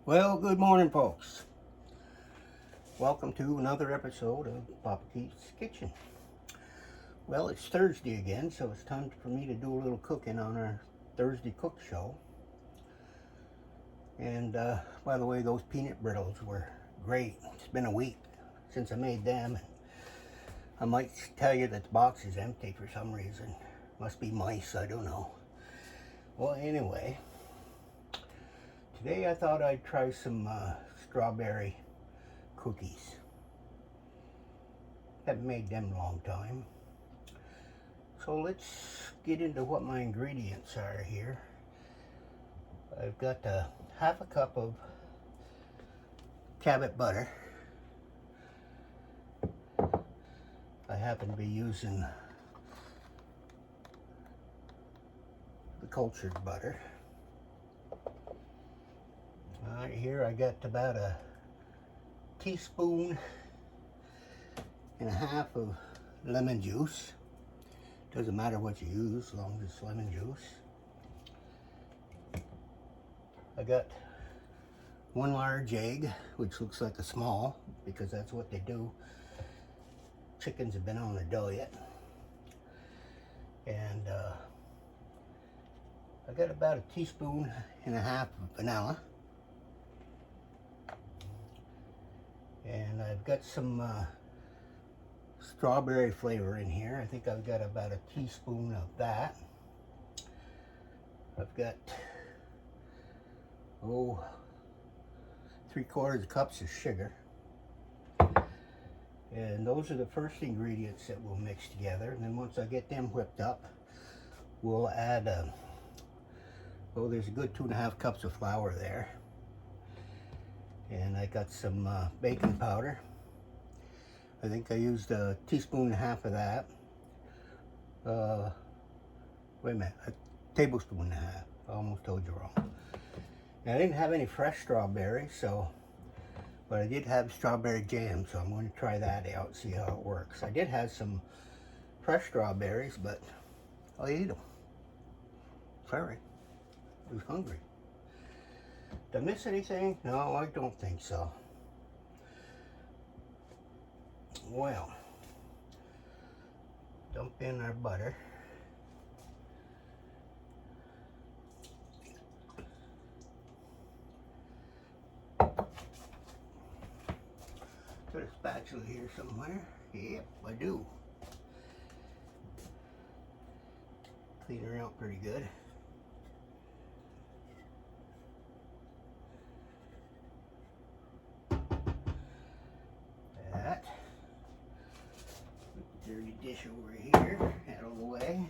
Well, good morning, folks. Welcome to another episode of Papa Keith's Kitchen. Well, it's Thursday again, so it's time for me to do a little cooking on our Thursday cook show. And by the way, those peanut brittle were great. It's been a week since I made them. I might tell you that the box is empty for some reason. Must be mice, I don't know. Well, anyway, today I thought I'd try some strawberry cookies. Haven't made them in a long time. So let's get into what my ingredients are here. I've got half a cup of Cabot butter. I happen to be using the cultured butter. Right here I got about a teaspoon and a half of lemon juice. Doesn't matter what you use as long as it's lemon juice. I got one large egg, which looks like a small because that's what they do. Chickens have been on a diet. And I got about a teaspoon and a half of vanilla. And I've got some strawberry flavor in here. I think I've got about a teaspoon of that. I've got 3/4 cups of sugar. And those are the first ingredients that we'll mix together. And then once I get them whipped up, we'll add there's a good 2.5 cups of flour there. And I got some baking powder. I think I used a teaspoon and a half of that. Wait a minute, a tablespoon and a half. I almost told you wrong. Now, I didn't have any fresh strawberries, but I did have strawberry jam, so I'm going to try that out, see how it works. I did have some fresh strawberries, but I'll eat them. Sorry, I was hungry. Did I miss anything? No, I don't think so. Well, dump in our butter. Got a spatula here somewhere. Yep, I do. Clean her out pretty good. That. Put the dirty dish over here, out of the way.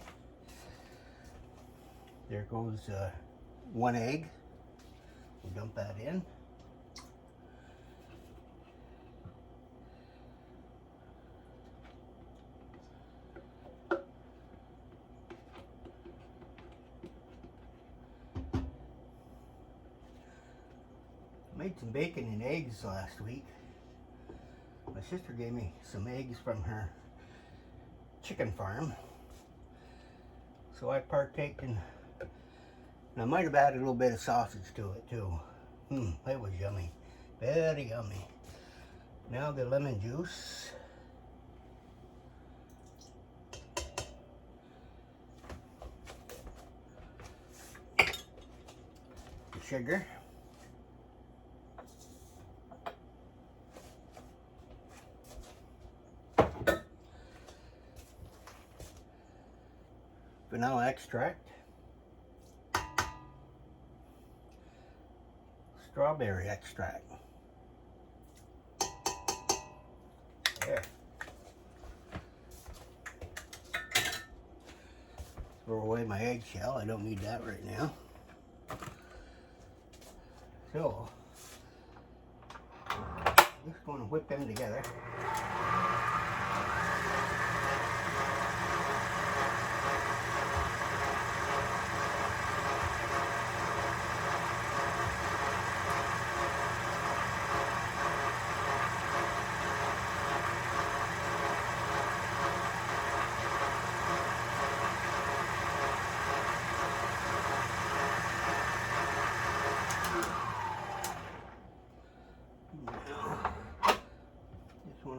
There goes one egg. We'll dump that in. Made some bacon and eggs last week. My sister gave me some eggs from her chicken farm, so I partaked in, and I might have added a little bit of sausage to it too. It was yummy, very yummy. Now the lemon juice. The sugar. Vanilla extract, strawberry extract. There. Throw away my eggshell. I don't need that right now. So, I'm just going to whip them together.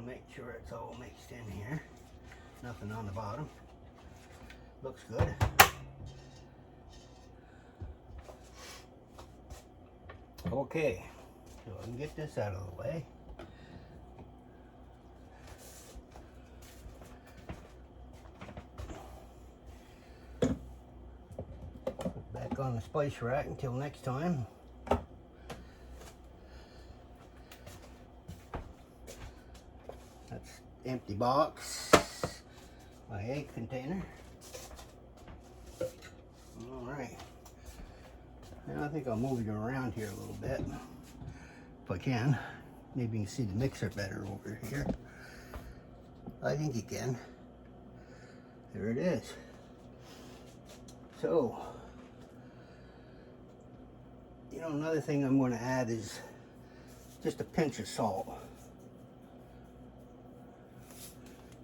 make sure it's all mixed in here. Nothing on the bottom. Looks good. Okay, so I can get this out of the way. Back on the spice rack until next time. That's empty box, my egg container. All right. Now I think I'll move you around here a little bit, if I can. Maybe you can see the mixer better over here. I think you can. There it is. So, you know, another thing I'm going to add is just a pinch of salt.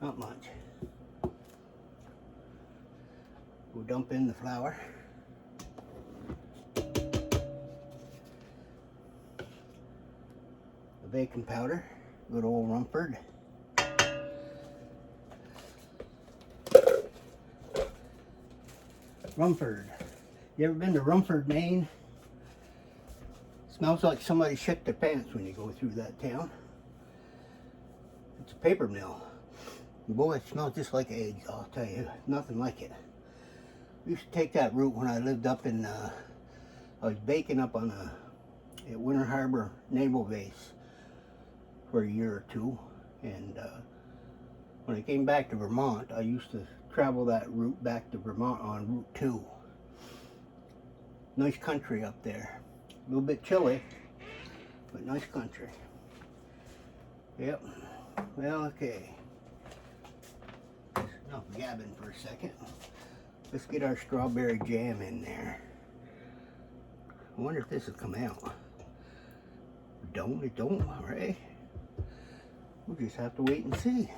Not much. We'll dump in the flour. Baking powder, good old Rumford. Rumford. You ever been to Rumford, Maine? Smells like somebody shit their pants when you go through that town. It's a paper mill. Boy, it smells just like eggs, I'll tell you. Nothing like it. We used to take that route when I lived up in, I was baking up on at Winter Harbor Naval Base for a year or two, and when I came back to Vermont, I used to travel that route back to Vermont on Route 2. Nice country up there. A little bit chilly, but nice country. Yep. Well, okay. Enough gabbing for a second. Let's get our strawberry jam in there. I wonder if this will come out. It don't, right? We'll just have to wait and see.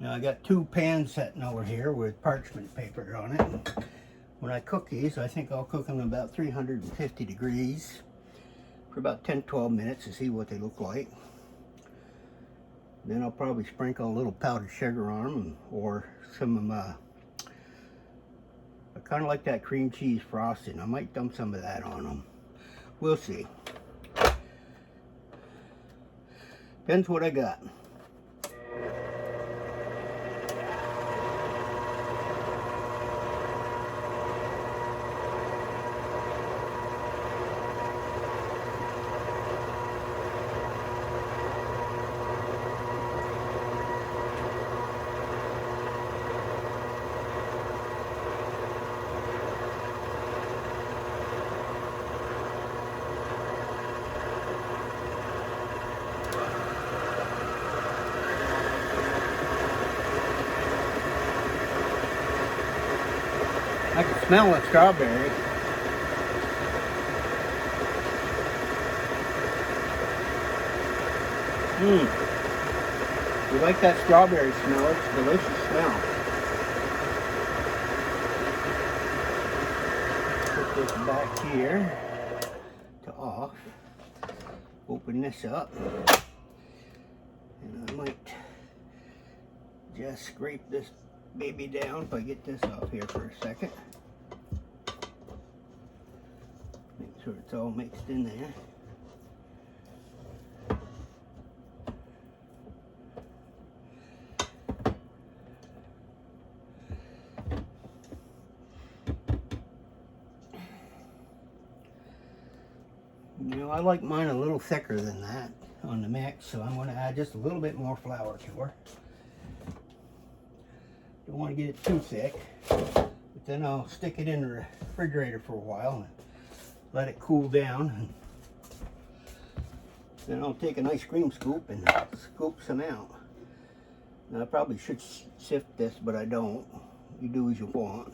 Now I got two pans sitting over here with parchment paper on it. When I cook these, I think I'll cook them about 350 degrees for about 10-12 minutes to see what they look like. Then I'll probably sprinkle a little powdered sugar on them, or some I kind of like that cream cheese frosting. I might dump some of that on them. We'll see. Depends what I got. I can smell the strawberry. You like that strawberry smell? It's a delicious smell. Put this back here to off. Open this up. And I might just scrape this baby down if I get this off here for a second. Make sure it's all mixed in there. You know, I like mine a little thicker than that on the mix, so I'm going to add just a little bit more flour to her. Don't want to get it too thick, but then I'll stick it in the refrigerator for a while and let it cool down. And then I'll take an ice cream scoop and scoop some out. Now I probably should sift this, but I don't. You do as you want.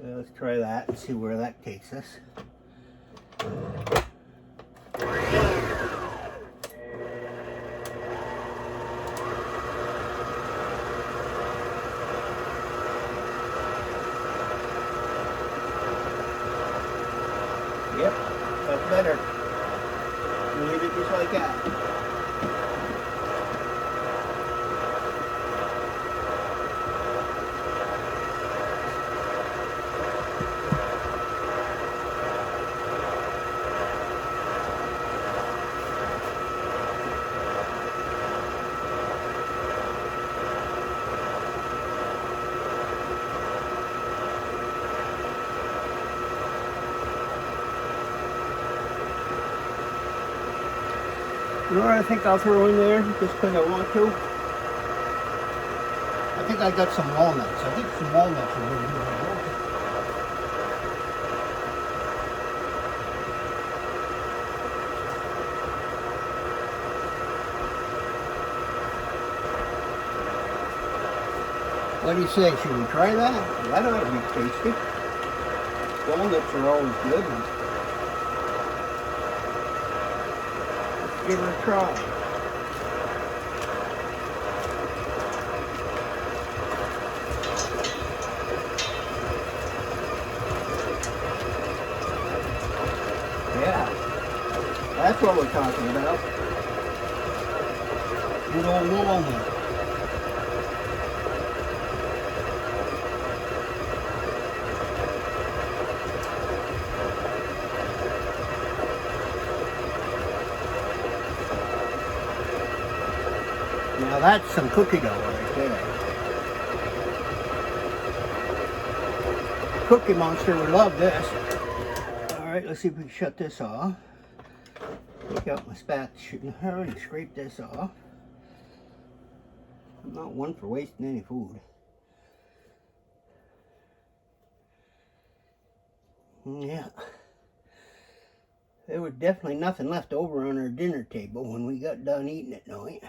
Let's try that and see where that takes us. Yep, That's better. Leave it just like that. You know what I think I'll throw in there, just because I want to? I think I got some walnuts. I think some walnuts are really good. What do you say? Should we try that? That ought to be tasty. Walnuts are always good. Give her a try. Yeah, that's what we're talking about. Good old walnut. Now that's some cookie dough right there. Cookie Monster would love this. Alright, let's see if we can shut this off. Take out my spatula and scrape this off. I'm not one for wasting any food. Yeah. There was definitely nothing left over on our dinner table when we got done eating at night.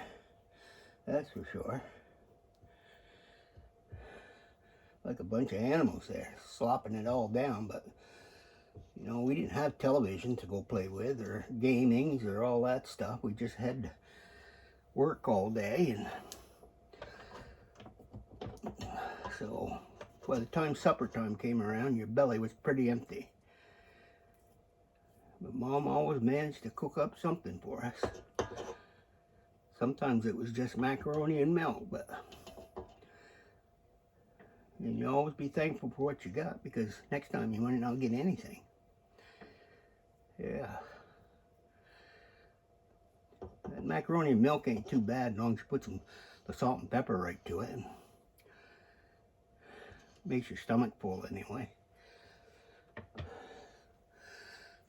That's for sure. Like a bunch of animals there, slopping it all down, but you know, we didn't have television to go play with, or gamings, or all that stuff. We just had to work all day, and so by the time supper time came around, your belly was pretty empty. But Mom always managed to cook up something for us. Sometimes it was just macaroni and milk, but and you always be thankful for what you got, because next time you might not get anything. Yeah. That macaroni and milk ain't too bad as long as you put the salt and pepper right to it. Makes your stomach full anyway.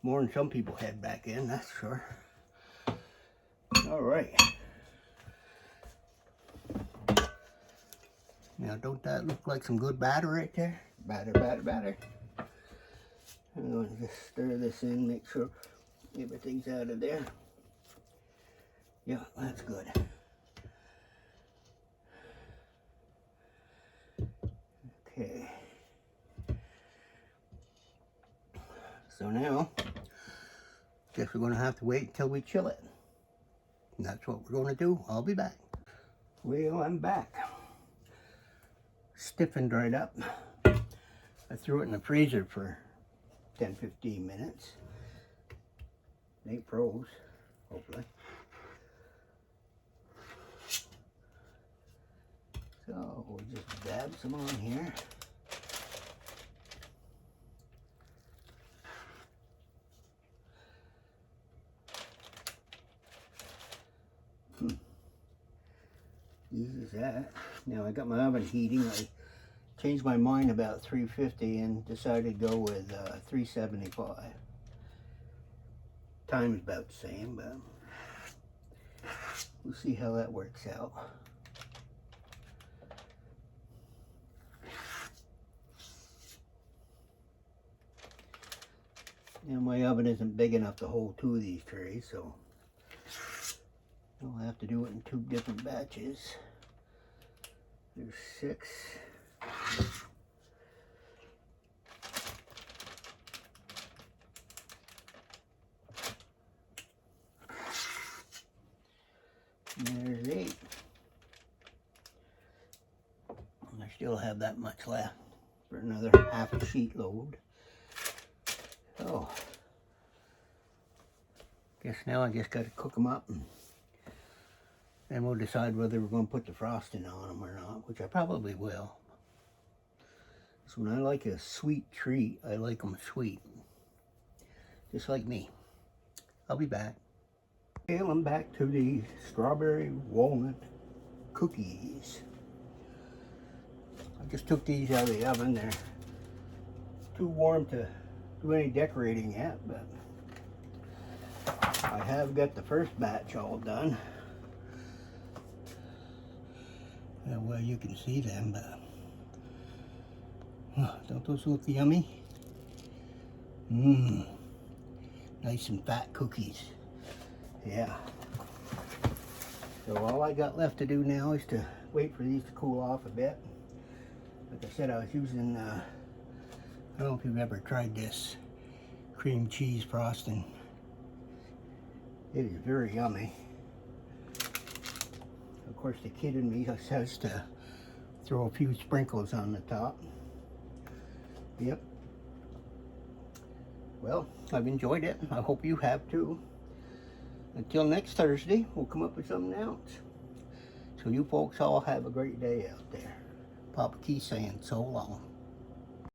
More than some people had back in, that's sure. All right. Now, don't that look like some good batter right there? Batter, batter, batter. I'm going to just stir this in, make sure everything's out of there. Yeah, that's good. Okay. So now, guess we're going to have to wait until we chill it. And that's what we're going to do. I'll be back. Well, I'm back. Stiffened right up. I threw it in the freezer for 10-15 minutes. They froze, hopefully. So we'll just dab some on here. Easy as that. Now I got my oven heating. I changed my mind about 350 and decided to go with 375. Time's about the same, but we'll see how that works out. Now my oven isn't big enough to hold 2 of these trays, so I'll have to do it in 2 different batches. There's 6. And there's 8. And I still have that much left for another half a sheet load. Oh, Guess now I just got to cook them up, and then we'll decide whether we're going to put the frosting on them or not, which I probably will. So when I like a sweet treat, I like them sweet. Just like me. I'll be back. Okay, I'm back to the strawberry walnut cookies. I just took these out of the oven. They're too warm to do any decorating yet, but I have got the first batch all done. Well, you can see them, but don't those look yummy? Mmm, nice and fat cookies. Yeah. So all I got left to do now is to wait for these to cool off a bit. Like I said, I was using, I don't know if you've ever tried this cream cheese frosting. It is very yummy. Of course, the kid in me says to throw a few sprinkles on the top. Yep. Well, I've enjoyed it. I hope you have too. Until next Thursday, we'll come up with something else. So you folks all have a great day out there. Papa Keith saying so long.